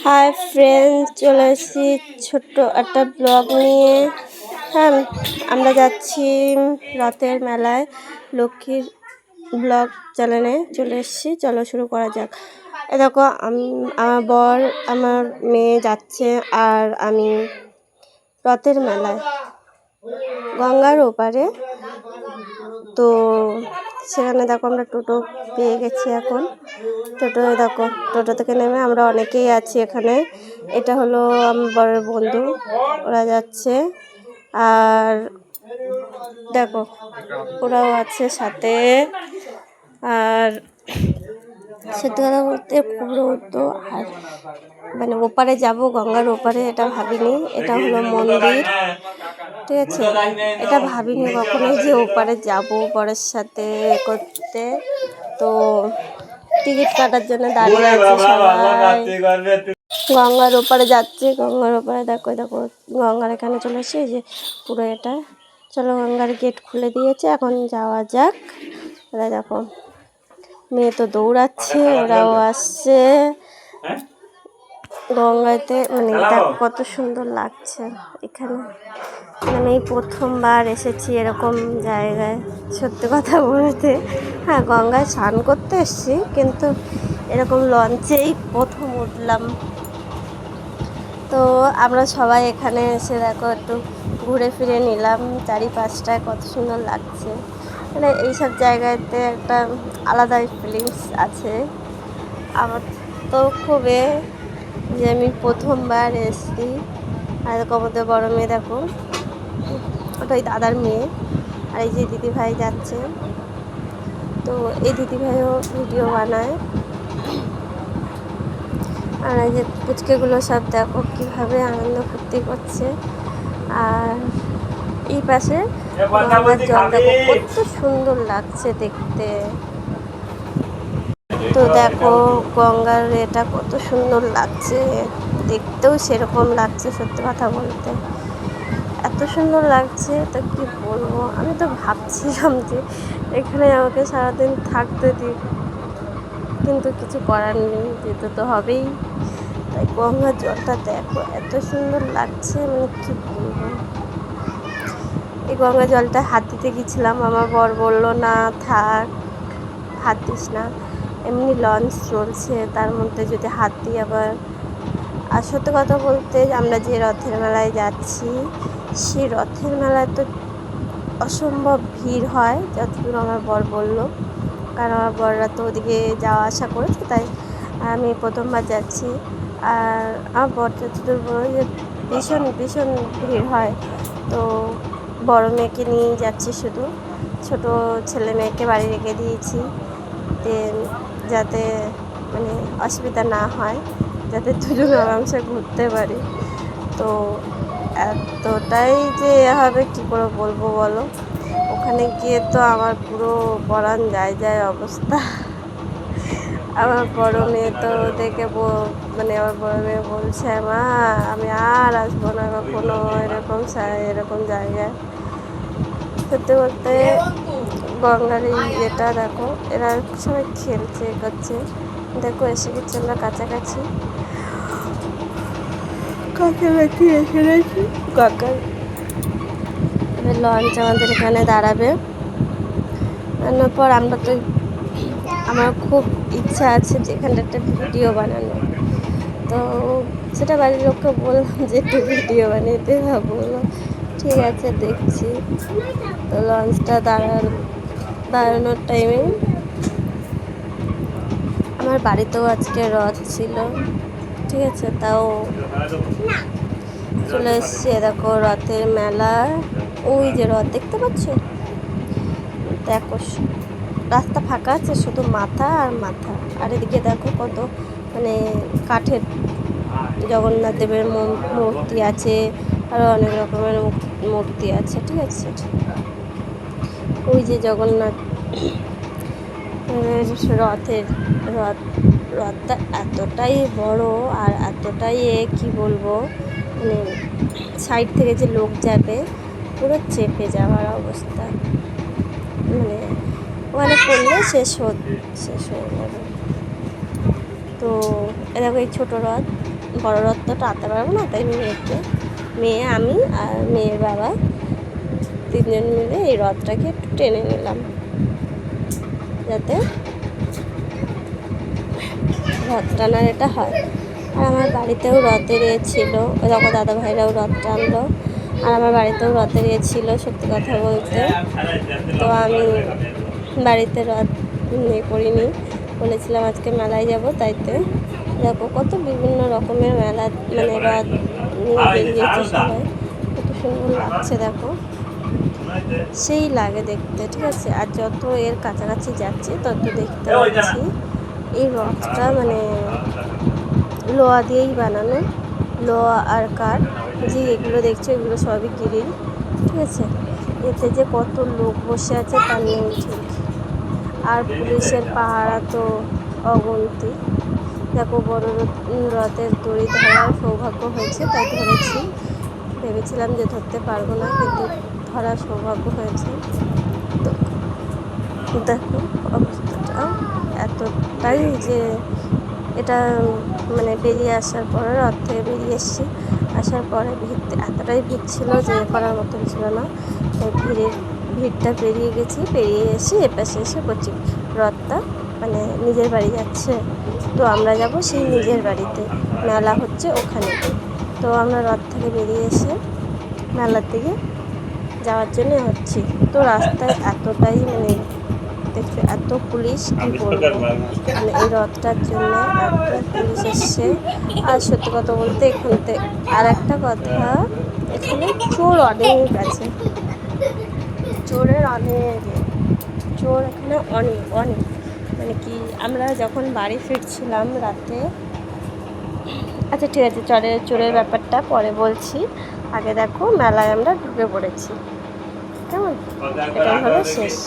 Hi friends, চলে এসেছি ছোট্ট একটা ব্লগ নিয়ে। হ্যাঁ, আমরা যাচ্ছি রথের মেলায়। লক্ষ্মীর ব্লগ চ্যানেলে চলে এসেছি। চলো শুরু করা যাক। এ দেখো, আমার বর, আমার মেয়ে যাচ্ছে আর আমি রথের মেলায় গঙ্গার ওপারে। তো সেখানে দেখো আমরা টোটো পেয়ে গেছি। এখন টোটো দেখো, টোটো থেকে নেমে আমরা অনেকেই আছি এখানে। এটা হলো আমার বরের বন্ধু, ওরা যাচ্ছে। আর দেখো ওরাও আছে সাথে। আর সত্যি কথা বলতে খুব রৌদ্র, আর মানে ওপারে যাব, গঙ্গার ওপারে, এটা ভাবিনি। এটা হলো মন্দির, ঠিক আছে। এটা ভাবিনি কখনোই যে ওপারে যাব বরের সাথে করতে। তো টিকিট কাটার জন্য দাঁড়িয়ে আছে সবাই। গঙ্গার ওপারে যাচ্ছে। গঙ্গার ওপারে দেখো দেখো গঙ্গার এখানে চলে এসে যে পুরো এটা। চলো, গঙ্গার গেট খুলে দিয়েছে, এখন যাওয়া যাক। ওরা দেখো, মেয়ে তো দৌড়াচ্ছে, ওরাও আসছে গঙ্গাতে। মানে দেখো কত সুন্দর লাগছে এখানে। মানে এই প্রথমবার এসেছি এরকম জায়গায়, সত্যি কথা বলতে। হ্যাঁ, গঙ্গায় স্নান করতে এসেছি, কিন্তু এরকম লঞ্চেই প্রথম উঠলাম। তো আমরা সবাই এখানে এসে দেখো একটু ঘুরে ফিরে নিলাম চারিপাশটায়, কত সুন্দর লাগছে। মানে এইসব জায়গাতে একটা আলাদাই ফিলিংস আছে আমার তো খুবই, যে আমি প্রথমবার এসেছি। আর দেখো আমাদের বড়ো মেয়ে, দেখো ওটাই দাদার মেয়ে। আর এই যে দিদিভাই যাচ্ছে, তো এই দিদিভাইও ভিডিও বানায়। আর এই যে পুচকেগুলো সব দেখো কীভাবে আনন্দ ফুর্তি করছে। আর এই পাশে গঙ্গার জল দেখো কত সুন্দর লাগছে দেখতে। তো দেখো গঙ্গার এটা কত সুন্দর লাগছে দেখতেও, সেরকম লাগছে সত্যি কথা বলতে। এত সুন্দর লাগছে তো কি বলবো। আমি তো ভাবছিলাম যে এখানে আমাকে সারাদিন থাকতে দিই, কিন্তু কিছু করার নেই, যেতে তো হবেই। তাই গঙ্গার জলটা দেখো এত সুন্দর লাগছে, আমি কি বলবো। এই গঙ্গা জলটা হাত দিতে গেছিলাম, আমার বর বললো না থাক, হাত দিস না, এমনি লঞ্চ চলছে, তার মধ্যে যদি হাত দিই আবার। আর সত্যি কথা বলতে, আমরা যে রথের মেলায় যাচ্ছি, সেই রথের মেলায় তো অসম্ভব ভিড় হয়, যতদূর আমার বর বলল। কারণ আমার বররা তো ওদিকে যাওয়া আসা করেছে, তাই আমি প্রথমবার যাচ্ছি। আর আমার বর যতদূর বলল যে ভীষণ ভীষণ ভিড় হয়। তো বড় মেয়েকে নিয়েই যাচ্ছি শুধু, ছোট ছেলে মেয়েকে বাড়ি রেখে দিয়েছি, যাতে মানে অসুবিধা না হয়, যাতে দুজন আরামসে ঘুরতে পারি। তো এতটাই যে হবে কী করে বলবো বলো। ওখানে গিয়ে তো আমার পুরো পরাণ যায় অবস্থা। আমার বড় মেয়ে তো দেখে মানে আমার বড় মেয়ে বলছে, মা আমি আর আসবো না কখনো এরকম জায়গায়। সত্যি বলতে গঙ্গার ইয়েটা দেখো, এরা সবাই খেলছে করছে। দেখো এসে গেছি আমরা কাছাকাছি এসে গেছি গঙ্গার। এবার লঞ্চ আমাদের এখানে দাঁড়াবে, দাঁড়ানোর পর আমরা তো, আমার খুব ইচ্ছা আছে যে এখানটা একটা ভিডিও বানানো। তো সেটা বাড়ির লোককে বললাম যে একটু ভিডিও বানিয়ে দে, বললো ঠিক আছে দেখছি। তো লঞ্চটা দাঁড়ানোর টাইমে আমার বাড়িতেও আজকে রথ ছিল, ঠিক আছে, তাও চলে এসছি। দেখো রথের মেলা, ওই যে রথ দেখতে পাচ্ছ, দেখো রাস্তা ফাঁকা আছে, শুধু মাথা আর মাথা। আর এদিকে দেখো কত মানে কাঠের জগন্নাথ দেবের মূর্তি আছে, আরও অনেক রকমের মূর্তি আছে, ঠিক আছে। ওই যে জগন্নাথ রথটা এতটাই বড়, আর এতটাই কি বলবো, মানে সাইড থেকে যে লোক যাবে পুরো চেপে যাওয়ার অবস্থা, মানে ওখানে পড়লে শেষ হয়ে যাবে। তো এরকম এই ছোটো রথ, বড় রথ তো টানতে পারবো না, তাই মেয়ে আমি আর মেয়ের বাবা তিনজন মিলে এই রথটাকে একটু টেনে নিলাম, যাতে রথ টানার এটা হয়। আর আমার বাড়িতেও রথের ছিল, যখন দাদা ভাইরাও রথ টানলো, আর আমার বাড়িতেও রথের ছিল সত্যি কথা বলতে। তো আমি বাড়িতে রথ করিনি, বলেছিলাম আজকে মেলায় যাব, তাইতে দেখো কত বিভিন্ন রকমের মেলা মানে রথ নিয়ে বেরিয়েছে সবাই, কত সুন্দর লাগছে দেখো, সেই লাগে দেখতে, ঠিক আছে। আর যত এর কাছাকাছি যাচ্ছি তত দেখতে পাচ্ছি এই রথটা মানে লোহা দিয়েই বানানো, লোহা আর কাঠ, যে এগুলো দেখছো এগুলো সবই গ্রিল, ঠিক আছে। এতে যে কত লোক বসে আছে তার নেই ঠিক, আর পুলিশের পাহারা তো অগুন্তি। দেখো বড় রথের দড়ি ধরার সৌভাগ্য হয়েছে, তাই ধরেছি, ভেবেছিলাম যে ধরতে পারবো না, কিন্তু ধরার সৌভাগ্য হয়েছে। তো দেখো অবস্থাটা এতটাই যে এটা মানে বেরিয়ে আসার পরে রথ থেকে বেরিয়ে এসেছি, আসার পরে এতটাই ভিড় ছিল যে করার মতন ছিল না, তাই ভিড়টা পেরিয়ে গেছি, পেরিয়ে এসে এপাশে এসে করছি রথটা মানে নিজের বাড়ি যাচ্ছে। তো আমরা যাব সেই নিজের বাড়িতে, মেলা হচ্ছে ওখানে। তো আমরা রথ থেকে বেরিয়ে এসে মেলার দিকে যাওয়ার জন্য হচ্ছি। তো রাস্তায় এতটাই মানে দেখছো এত পুলিশ, কী বলবো, মানে এই রথটার জন্য এত পুলিশ এসছে। আর সত্যি কথা বলতে এখানতে আর একটা কথা, এখানে চোর অনেক আছে, চোরের অনেক, চোর এখানে অনেক অনেক, মানে কি আমরা যখন বাড়ি ফিরছিলাম রাতে, আচ্ছা ঠিক আছে চোরের ব্যাপারটা পরে বলছি, আগে দেখো মেলায় আমরা ঢুকে পড়েছি, কেমন, এটাই হলো শেষ।